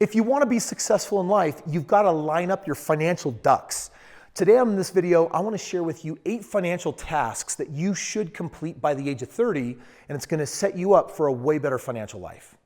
If you want to be successful in life, you've got to line up your financial ducks. Today on this video, I want to share with you 8 financial tasks that you should complete by the age of 30, and it's going to set you up for a way better financial life.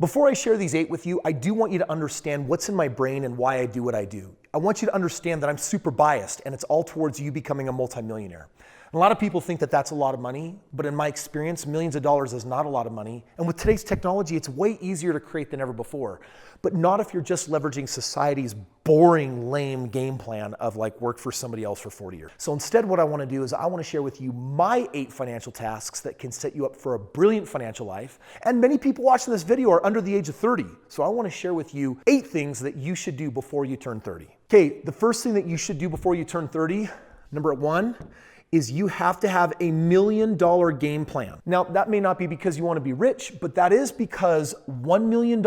Before I share these 8 with you, I do want you to understand what's in my brain and why I do what I do. I want you to understand that I'm super biased and it's all towards you becoming a multimillionaire. A lot of people think that that's a lot of money, but in my experience, millions of dollars is not a lot of money. And with today's technology, it's way easier to create than ever before. But not if you're just leveraging society's boring, lame game plan of like work for somebody else for 40 years. So instead, what I want to do is I want to share with you my 8 financial tasks that can set you up for a brilliant financial life. And many people watching this video are under the age of 30. So I want to share with you 8 things that you should do before you turn 30. Okay, the first thing that you should do before you turn 30, number 1, is you have to have $1 million game plan. Now, that may not be because you want to be rich, but that is because $1 million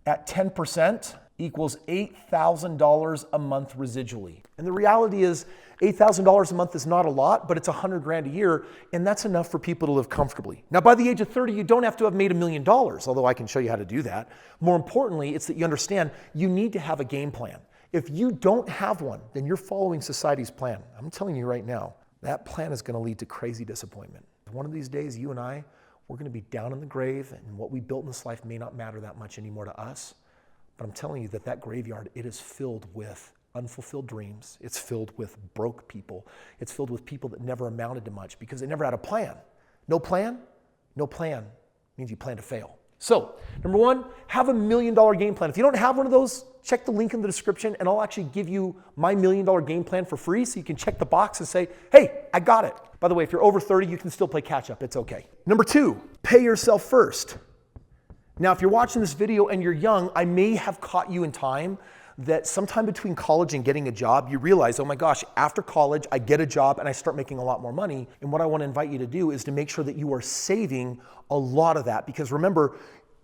at 10% equals $8,000 a month residually. And the reality is $8,000 a month is not a lot, but it's $100 grand a year, and that's enough for people to live comfortably. Now, by the age of 30, you don't have to have made $1 million, although I can show you how to do that. More importantly, it's that you understand you need to have a game plan. If you don't have one, then you're following society's plan. I'm telling you right now, that plan is going to lead to crazy disappointment. One of these days, you and I, we're going to be down in the grave, and what we built in this life may not matter that much anymore to us. But I'm telling you that graveyard, it is filled with unfulfilled dreams. It's filled with broke people. It's filled with people that never amounted to much because they never had a plan. No plan? No plan means you plan to fail. So, number 1, have $1 million game plan. If you don't have one of those, check the link in the description and I'll actually give you my $1 million game plan for free so you can check the box and say, hey, I got it. By the way, if you're over 30, you can still play catch up. It's okay. Number 2, pay yourself first. Now, if you're watching this video and you're young, I may have caught you in time that sometime between college and getting a job, you realize, oh my gosh, after college, I get a job and I start making a lot more money. And what I want to invite you to do is to make sure that you are saving a lot of that. Because remember,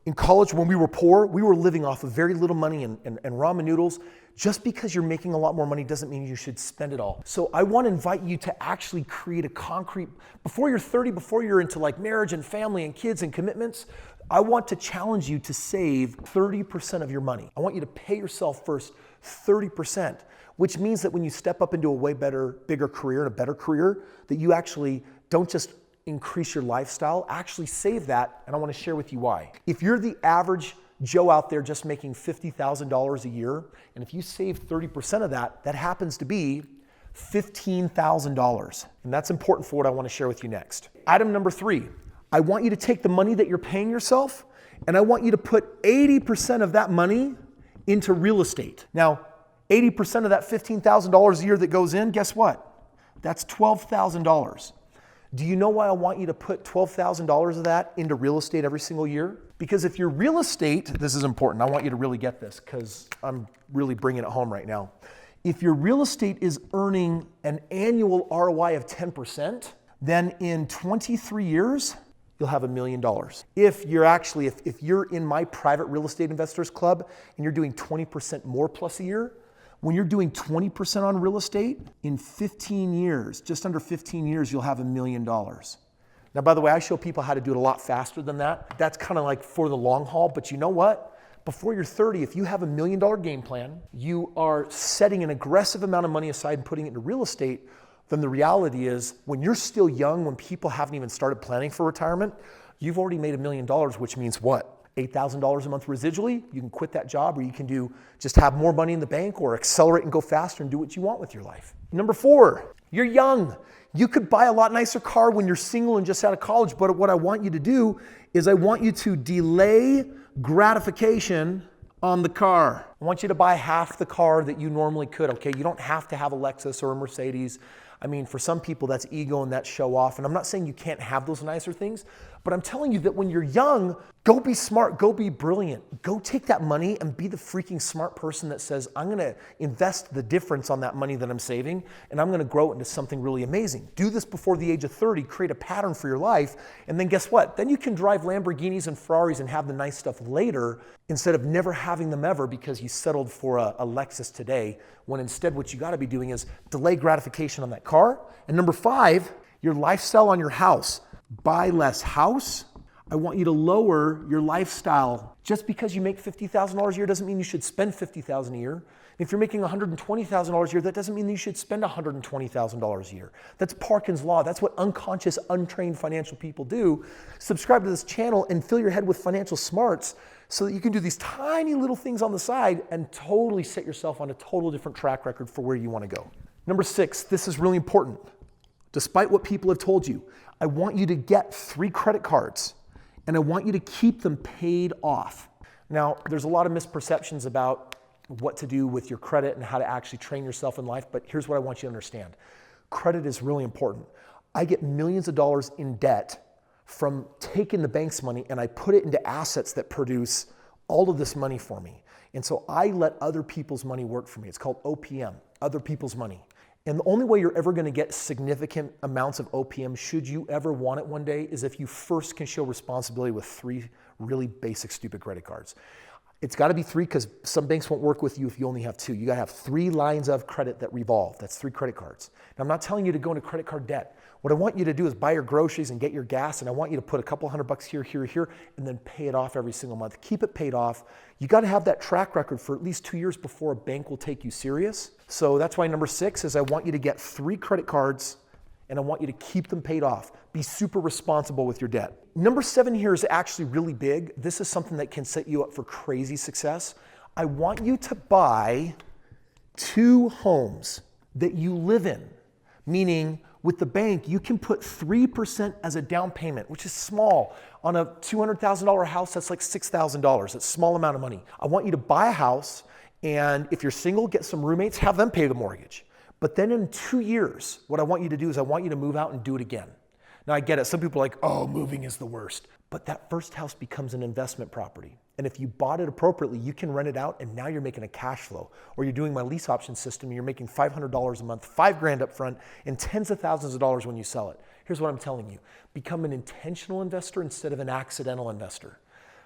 in college, when we were poor, we were living off of very little money and ramen noodles. Just because you're making a lot more money doesn't mean you should spend it all. So I want to invite you to actually create a concrete, before you're 30, before you're into like marriage and family and kids and commitments, I want to challenge you to save 30% of your money. I want you to pay yourself first 30%, which means that when you step up into a way better, bigger career and a better career, that you actually don't just increase your lifestyle, actually save that, and I want to share with you why. If you're the average Joe out there just making $50,000 a year, and if you save 30% of that, that happens to be $15,000. And that's important for what I want to share with you next. Item number 3, I want you to take the money that you're paying yourself, and I want you to put 80% of that money into real estate. Now, 80% of that $15,000 a year that goes in, guess what? That's $12,000. Do you know why I want you to put $12,000 of that into real estate every single year? Because if your real estate, this is important, I want you to really get this because I'm really bringing it home right now. If your real estate is earning an annual ROI of 10%, then in 23 years, you'll have $1 million. If you're in my private real estate investors club and you're doing 20% more plus a year, when you're doing 20% on real estate, in 15 years, just under 15 years, you'll have $1 million. Now, by the way, I show people how to do it a lot faster than that. That's kind of like for the long haul, but you know what? Before you're 30, if you have $1 million game plan, you are setting an aggressive amount of money aside and putting it into real estate, then the reality is when you're still young, when people haven't even started planning for retirement, you've already made $1 million, which means what? $8,000 a month residually, you can quit that job, or you can just have more money in the bank or accelerate and go faster and do what you want with your life. Number 4, you're young. You could buy a lot nicer car when you're single and just out of college, but what I want you to do is I want you to delay gratification on the car. I want you to buy half the car that you normally could, okay? You don't have to have a Lexus or a Mercedes. I mean, for some people, that's ego and that's show off. And I'm not saying you can't have those nicer things, but I'm telling you that when you're young, go be smart, go be brilliant. Go take that money and be the freaking smart person that says, I'm gonna invest the difference on that money that I'm saving, and I'm gonna grow it into something really amazing. Do this before the age of 30, create a pattern for your life, and then guess what? Then you can drive Lamborghinis and Ferraris and have the nice stuff later instead of never having them ever because you settled for a Lexus today, when instead what you gotta be doing is delay gratification on that car. And number 5, your lifestyle on your house. Buy less house. I want you to lower your lifestyle. Just because you make $50,000 a year doesn't mean you should spend $50,000 a year. If you're making $120,000 a year, that doesn't mean that you should spend $120,000 a year. That's Parkin's Law. That's what unconscious, untrained financial people do. Subscribe to this channel and fill your head with financial smarts so that you can do these tiny little things on the side and totally set yourself on a total different track record for where you want to go. Number 6, this is really important. Despite what people have told you, I want you to get 3 credit cards and I want you to keep them paid off. Now, there's a lot of misperceptions about what to do with your credit and how to actually train yourself in life, but here's what I want you to understand. Credit is really important. I get millions of dollars in debt from taking the bank's money and I put it into assets that produce all of this money for me. And so I let other people's money work for me. It's called OPM, other people's money. And the only way you're ever going to get significant amounts of OPM, should you ever want it one day, is if you first can show responsibility with 3 really basic, stupid credit cards. It's got to be 3 because some banks won't work with you if you only have 2. You got to have 3 lines of credit that revolve. That's 3 credit cards. Now, I'm not telling you to go into credit card debt. What I want you to do is buy your groceries and get your gas, and I want you to put a couple $100 here, here, here, and then pay it off every single month. Keep it paid off. You got to have that track record for at least 2 years before a bank will take you serious. So that's why number 6 is I want you to get 3 credit cards and I want you to keep them paid off. Be super responsible with your debt. Number 7 here is actually really big. This is something that can set you up for crazy success. I want you to buy 2 homes that you live in, meaning with the bank, you can put 3% as a down payment, which is small. On a $200,000 house, that's like $6,000. That's a small amount of money. I want you to buy a house, and if you're single, get some roommates, have them pay the mortgage. But then in 2 years, what I want you to do is I want you to move out and do it again. Now I get it, some people are like, oh, moving is the worst. But that first house becomes an investment property. And if you bought it appropriately, you can rent it out and now you're making a cash flow. Or you're doing my lease option system and you're making $500 a month, $5,000 up front, and tens of thousands of dollars when you sell it. Here's what I'm telling you. Become an intentional investor instead of an accidental investor.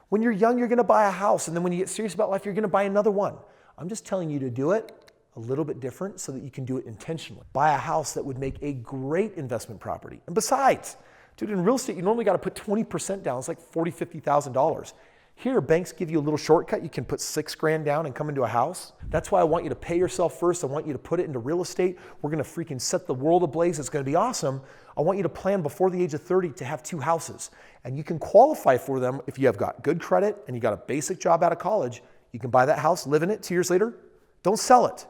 When you're young, you're gonna buy a house, and then when you get serious about life, you're gonna buy another one. I'm just telling you to do it a little bit different so that you can do it intentionally. Buy a house that would make a great investment property. And besides, dude, in real estate, you normally got to put 20% down. It's like $40,000, $50,000. Here, banks give you a little shortcut. You can put $6,000 down and come into a house. That's why I want you to pay yourself first. I want you to put it into real estate. We're going to freaking set the world ablaze. It's going to be awesome. I want you to plan before the age of 30 to have 2 houses. And you can qualify for them if you have got good credit and you got a basic job out of college. You can buy that house, live in it 2 years later. Don't sell it.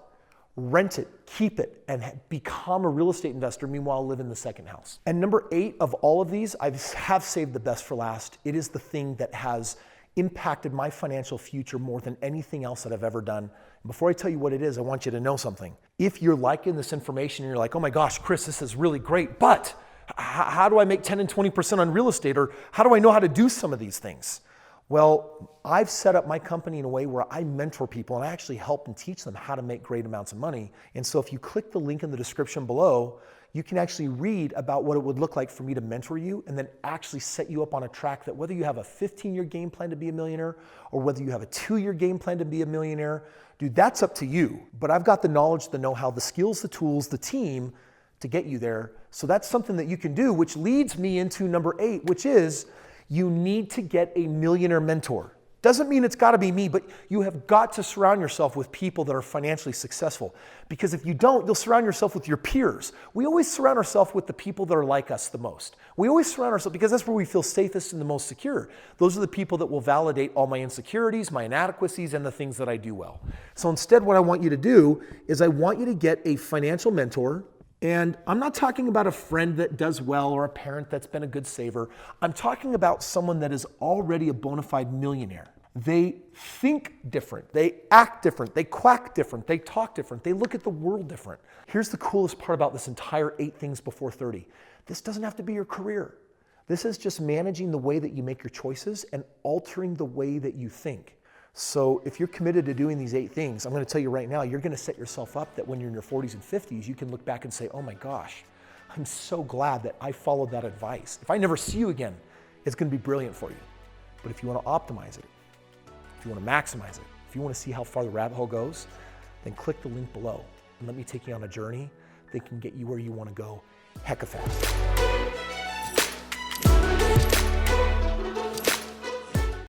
Rent it, keep it, and become a real estate investor, meanwhile live in the second house. And number 8 of all of these, I have saved the best for last. It is the thing that has impacted my financial future more than anything else that I've ever done. And before I tell you what it is, I want you to know something. If you're liking this information and you're like, oh my gosh, Kris, this is really great, but how do I make 10 and 20% on real estate? Or how do I know how to do some of these things? Well, I've set up my company in a way where I mentor people and I actually help and teach them how to make great amounts of money. And so if you click the link in the description below, you can actually read about what it would look like for me to mentor you and then actually set you up on a track that whether you have a 15-year game plan to be a millionaire or whether you have a 2-year game plan to be a millionaire, dude, that's up to you. But I've got the knowledge, the know-how, the skills, the tools, the team to get you there. So that's something that you can do, which leads me into number 8, which is you need to get a millionaire mentor. Doesn't mean it's got to be me, but you have got to surround yourself with people that are financially successful. Because if you don't, you'll surround yourself with your peers. We always surround ourselves with the people that are like us the most. We always surround ourselves because that's where we feel safest and the most secure. Those are the people that will validate all my insecurities, my inadequacies, and the things that I do well. So instead, what I want you to do is I want you to get a financial mentor. And I'm not talking about a friend that does well or a parent that's been a good saver. I'm talking about someone that is already a bona fide millionaire. They think different, they act different, they quack different, they talk different, they look at the world different. Here's the coolest part about this entire 8 things before 30. This doesn't have to be your career. This is just managing the way that you make your choices and altering the way that you think. So if you're committed to doing these 8 things, I'm going to tell you right now, you're going to set yourself up that when you're in your 40s and 50s, you can look back and say, oh my gosh, I'm so glad that I followed that advice. If I never see you again, it's going to be brilliant for you. But if you want to optimize it, if you want to maximize it, if If you want to see how far the rabbit hole goes, then click the link below and let me take you on a journey that can get you where you want to go hecka fast.